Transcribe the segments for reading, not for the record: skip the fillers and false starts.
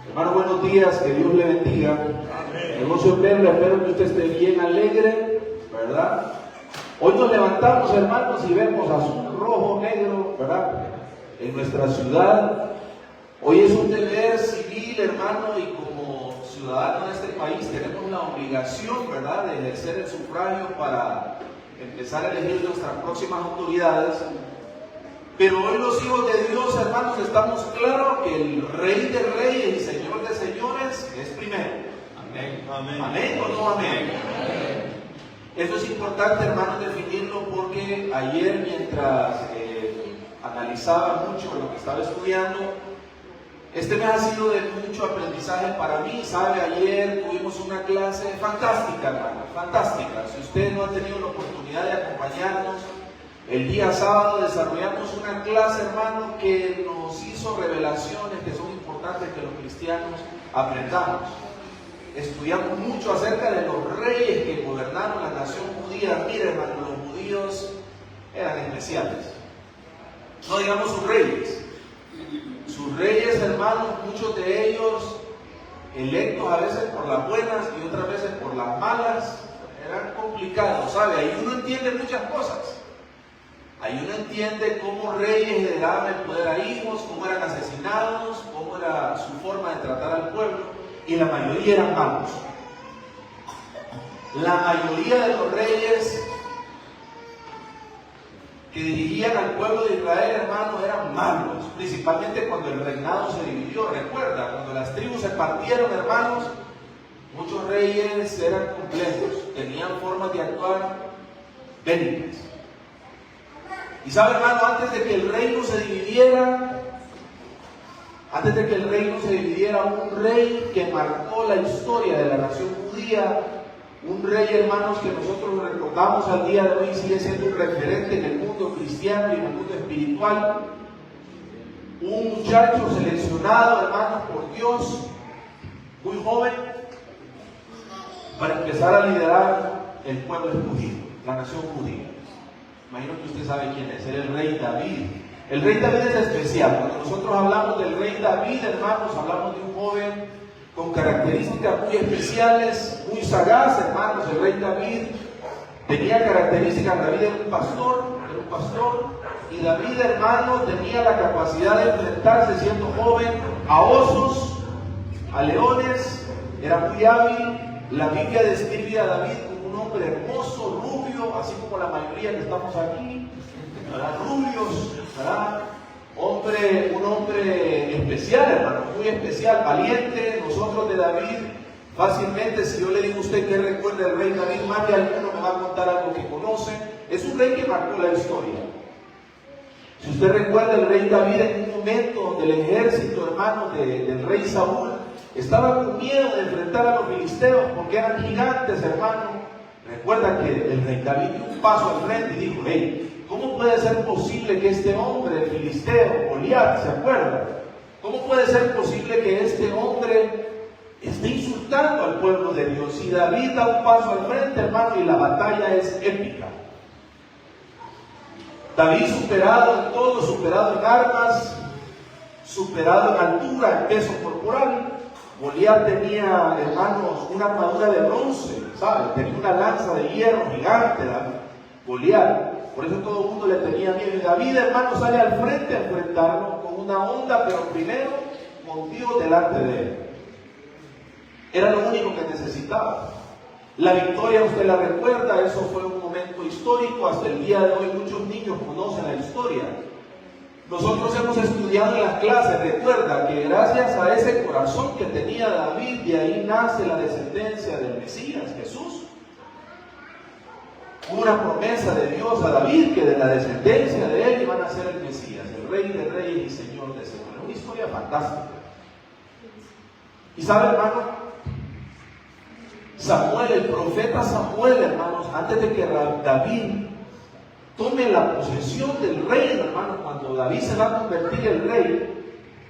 Hermano, buenos días, que Dios le bendiga. Amén. El gozo en verlo, espero que usted esté bien alegre, ¿verdad? Hoy nos levantamos, hermanos, y vemos azul, rojo, negro, ¿verdad? En nuestra ciudad. Hoy es un deber civil, hermano, y como ciudadanos de este país tenemos la obligación, ¿verdad?, de ejercer el sufragio para empezar a elegir nuestras próximas autoridades. Pero hoy los hijos de Dios, hermanos, estamos claros que el Rey de Reyes y Señor de Señores es primero. Amén. Amén. ¿Amén o no amén? Amén. Eso es importante, hermanos, definirlo, porque ayer, mientras analizaba mucho lo que estaba estudiando, este mes ha sido de mucho aprendizaje para mí. Sabe, ayer tuvimos una clase fantástica, hermano, fantástica. Si usted no ha tenido la oportunidad de acompañarnos, el día sábado desarrollamos una clase, hermano, que nos hizo revelaciones que son importantes que los cristianos aprendamos. Estudiamos mucho acerca de los reyes que gobernaron la nación judía. Miren, hermano, los judíos eran especiales. No digamos sus reyes. Sus reyes, hermanos, muchos de ellos electos a veces por las buenas y otras veces por las malas, eran complicados, ¿sabe? Ahí uno entiende muchas cosas. Ahí uno entiende cómo reyes heredaban el poder a hijos, cómo eran asesinados, cómo era su forma de tratar al pueblo, y la mayoría eran malos. La mayoría de los reyes que dirigían al pueblo de Israel, hermanos, eran malos, principalmente cuando el reinado se dividió. Recuerda, cuando las tribus se partieron, hermanos, muchos reyes eran completos, tenían formas de actuar bélicas. Y sabe, hermano, antes de que el reino se dividiera, un rey que marcó la historia de la nación judía, un rey, hermanos, que nosotros recordamos al día de hoy, sigue siendo un referente en el mundo cristiano y en el mundo espiritual. Un muchacho seleccionado, hermanos, por Dios, muy joven, para empezar a liderar el pueblo escogido, la nación judía. Imagino que usted sabe quién es, era el rey David. El rey David es especial. Cuando nosotros hablamos del rey David, hermanos, hablamos de un joven con características muy especiales, muy sagaz, hermanos. El rey David tenía características. David era un pastor, y David, hermano, tenía la capacidad de enfrentarse siendo joven a osos, a leones, era muy hábil. La Biblia describe a David como un hombre hermoso, rubio, así como la mayoría que estamos aquí, ¿verdad? Rubios, ¿verdad? Un hombre especial, hermano, muy especial, valiente. Nosotros de David, fácilmente, si yo le digo a usted que recuerda el rey David, más de alguno me va a contar algo que conoce. Es un rey que marcó la historia. Si usted recuerda, el rey David, en un momento donde el ejército, hermano, del rey Saúl estaba con miedo de enfrentar a los filisteos porque eran gigantes, hermano. Recuerda que el rey David dio un paso al frente y dijo: hey, ¿cómo puede ser posible que este hombre, el filisteo, Goliat, ¿se acuerda? ¿Cómo puede ser posible que este hombre esté insultando al pueblo de Dios? Y David da un paso al frente, hermano, y la batalla es épica. David, superado en todo, superado en armas, superado en altura, en peso corporal. Goliat tenía, hermanos, una armadura de bronce, ¿sabe? Tenía una lanza de hierro gigante, Goliat. Por eso todo el mundo le tenía miedo. Y David, hermano, sale al frente a enfrentarlo con una onda, pero primero con Dios delante de él. Era lo único que necesitaba. La victoria, usted la recuerda, eso fue un momento histórico. Hasta el día de hoy muchos niños conocen la historia. Nosotros hemos estudiado en las clases, recuerda que gracias a ese corazón que tenía David, de ahí nace la descendencia del Mesías, Jesús. Una promesa de Dios a David, que de la descendencia de él iban a ser el Mesías, el Rey de Reyes y Señor de Señores. Una historia fantástica. Y sabe, hermano, Samuel, el profeta Samuel, hermanos, antes de que David tome la posesión del reino, hermanos, cuando David se va a convertir en rey,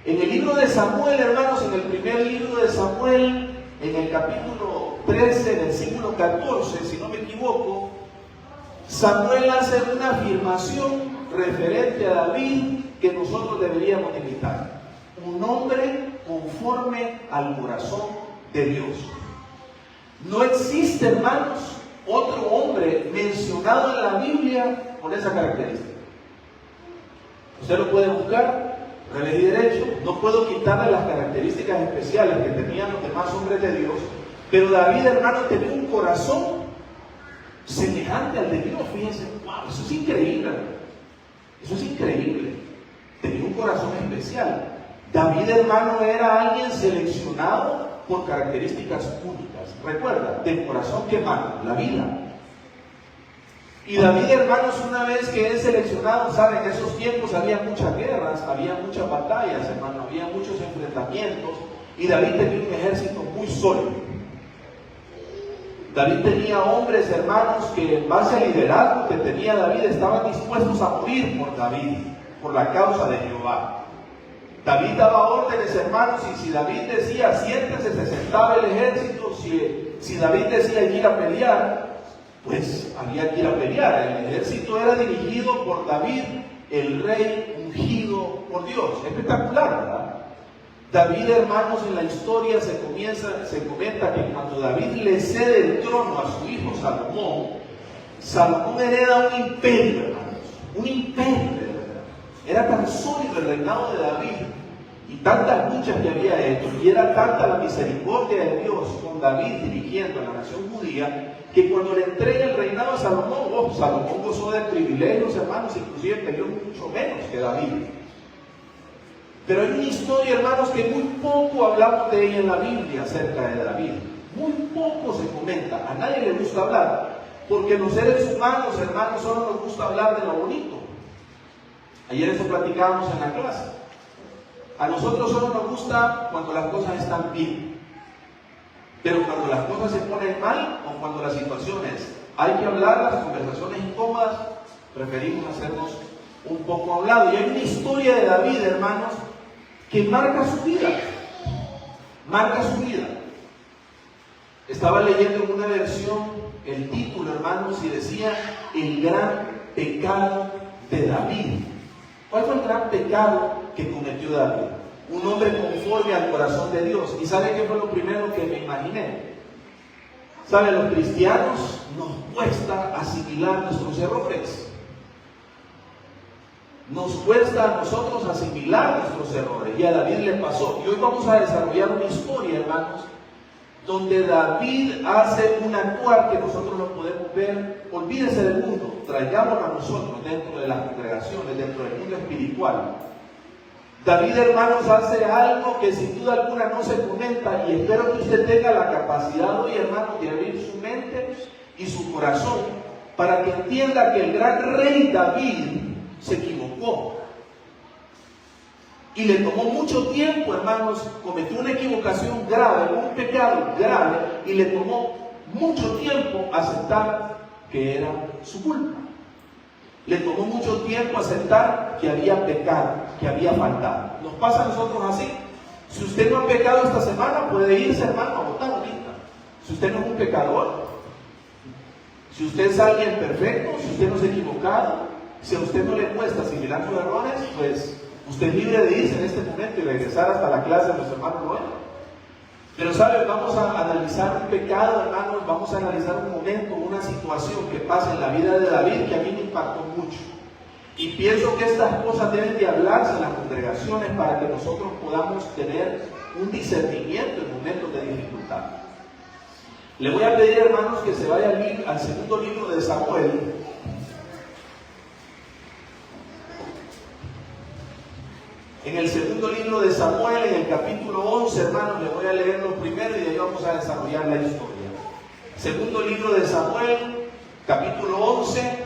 en el libro de Samuel, hermanos, en el primer libro de Samuel, en el capítulo 13, versículo 14, si no me equivoco, Samuel hace una afirmación referente a David que nosotros deberíamos imitar. Un hombre conforme al corazón de Dios. No existe, hermanos, otro hombre mencionado en la Biblia con esa característica. Usted lo puede buscar, revés y derecho. No puedo quitarle las características especiales que tenían los demás hombres de Dios, pero David, hermano, tenía un corazón semejante al de Dios. Fíjense, wow, eso es increíble. Eso es increíble. Tenía un corazón especial. David, hermano, era alguien seleccionado por características únicas. Recuerda, del corazón que emana la vida. Y David, hermanos, una vez que es seleccionado, saben, en esos tiempos había muchas guerras, había muchas batallas, hermano, había muchos enfrentamientos, y David tenía un ejército muy sólido. David tenía hombres, hermanos, que en base al liderazgo que tenía David estaban dispuestos a morir por David, por la causa de Jehová. David daba órdenes, hermanos, y si David decía siéntese, se sentaba el ejército. Si David decía ir a pelear, pues había que ir a pelear. El ejército era dirigido por David, el rey ungido por Dios. Espectacular, ¿verdad? David, hermanos, en la historia se comenta que cuando David le cede el trono a su hijo Salomón hereda un imperio, hermanos, un imperio, de verdad. Era tan sólido el reinado de David y tantas luchas que había hecho, y era tanta la misericordia de Dios con David dirigiendo a la nación judía, que cuando le entrega el reinado a Salomón, Salomón gozó de privilegios, hermanos, inclusive peleó mucho menos que David. Pero hay una historia, hermanos, que muy poco hablamos de ella en la Biblia acerca de David. Muy poco se comenta. A nadie le gusta hablar, porque los seres humanos, hermanos, solo nos gusta hablar de lo bonito. Ayer eso platicábamos en la clase. A nosotros solo nos gusta cuando las cosas están bien. Pero cuando las cosas se ponen mal, o cuando las situaciones hay que hablar, las conversaciones incómodas, preferimos hacernos un poco a un lado. Y hay una historia de David, hermanos, que marca su vida. Marca su vida. Estaba leyendo en una versión el título, hermanos, y decía el gran pecado de David. ¿Cuál fue el gran pecado que cometió David? Un hombre conforme al corazón de Dios. ¿Y sabe qué fue lo primero que me imaginé? ¿Sabe? A los cristianos nos cuesta asimilar nuestros errores. Nos cuesta a nosotros asimilar nuestros errores. Y a David le pasó. Y hoy vamos a desarrollar una historia, hermanos, donde David hace un actuar que nosotros no podemos ver. Olvídese del mundo, traigámoslo a nosotros dentro de las congregaciones, dentro del mundo espiritual. David, hermanos, hace algo que sin duda alguna no se comenta, y espero que usted tenga la capacidad hoy, hermanos, de abrir su mente y su corazón para que entienda que el gran rey David se equivocó. Y le tomó mucho tiempo, hermanos, cometió una equivocación grave, un pecado grave, y le tomó mucho tiempo aceptar que era su culpa. Le tomó mucho tiempo aceptar que había pecado, que había faltado. Nos pasa a nosotros así. Si usted no ha pecado esta semana, puede irse, hermano, a votar ahorita. Si usted no es un pecador, si usted es alguien perfecto, si usted no se ha equivocado, si a usted no le cuesta asimilar sus errores, pues usted es libre de irse en este momento y regresar hasta la clase de nuestro hermano Noel. Pero sabe, vamos a analizar un pecado, hermanos, vamos a analizar un momento, una situación que pasa en la vida de David que a mí me impactó mucho. Y pienso que estas cosas deben de hablarse en las congregaciones para que nosotros podamos tener un discernimiento en momentos de dificultad. Le voy a pedir, hermanos, que se vaya al segundo libro de Samuel. En el segundo libro de Samuel, en el capítulo 11, hermanos, le voy a leer lo primero y de ahí vamos a desarrollar la historia. Segundo libro de Samuel, capítulo 11,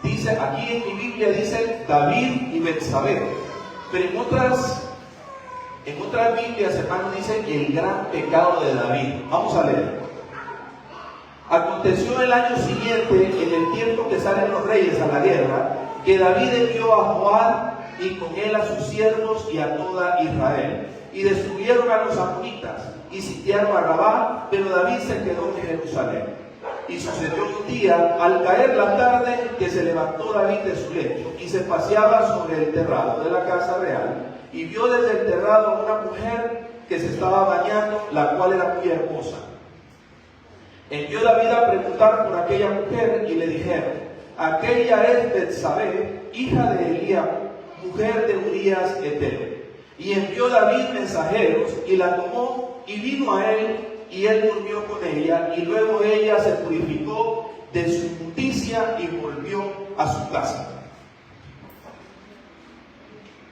dice, aquí en mi Biblia dice David y Betsabé, pero en otras Biblias, hermanos, dice el gran pecado de David. Vamos a leer. Aconteció el año siguiente, en el tiempo que salen los reyes a la guerra, que David envió a Joab y con él a sus siervos y a toda Israel, y destruyeron a los amonitas y sitiaron a Rabá, pero David se quedó en Jerusalén. Y sucedió un día, al caer la tarde, que se levantó David de su lecho y se paseaba sobre el terrado de la casa real, y vio desde el terrado a una mujer que se estaba bañando, la cual era muy hermosa. Envió David a preguntar por aquella mujer y le dijeron: aquella es Betsabé, hija de Eliab, mujer de Urías Heteo. Y envió David mensajeros y la tomó y vino a él, y él durmió con ella, y luego ella se purificó de su inmundicia y volvió a su casa.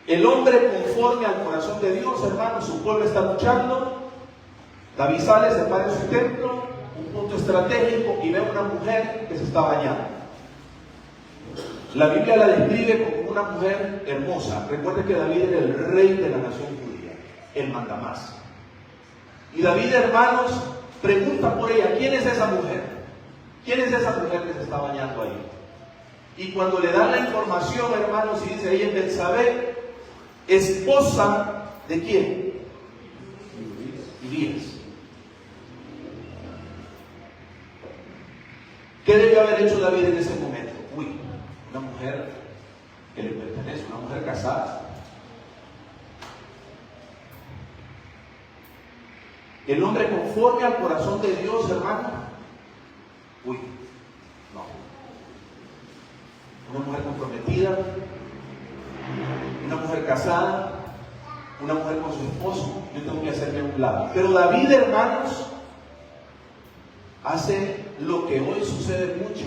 El hombre conforme al corazón de Dios, hermanos, su pueblo está luchando. David sale, se para en su templo, un punto estratégico, y ve a una mujer que se está bañando. La Biblia la describe como una mujer hermosa. Recuerde que David era el rey de la nación judía, el mandamás. Y David, hermanos, pregunta por ella: ¿quién es esa mujer? ¿Quién es esa mujer que se está bañando ahí? Y cuando le dan la información, hermanos, y dice: ella es Betsabé, esposa ¿de quién? Urías. ¿Qué debió haber hecho David en ese momento? Uy, una mujer que le pertenece, una mujer casada. El hombre conforme al corazón de Dios, hermano. Uy, no. Una mujer comprometida, una mujer casada, una mujer con su esposo, yo tengo que hacerme a un lado. Pero David, hermanos, hace lo que hoy sucede mucho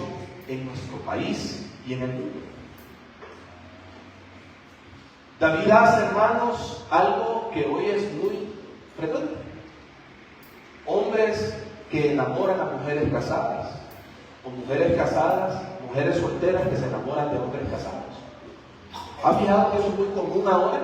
en nuestro país y en el mundo. David hace, hermanos, algo que hoy es muy frecuente. Hombres que enamoran a mujeres casadas, o mujeres casadas, mujeres solteras que se enamoran de hombres casados. ¿Ha fijado que eso es muy común ahora?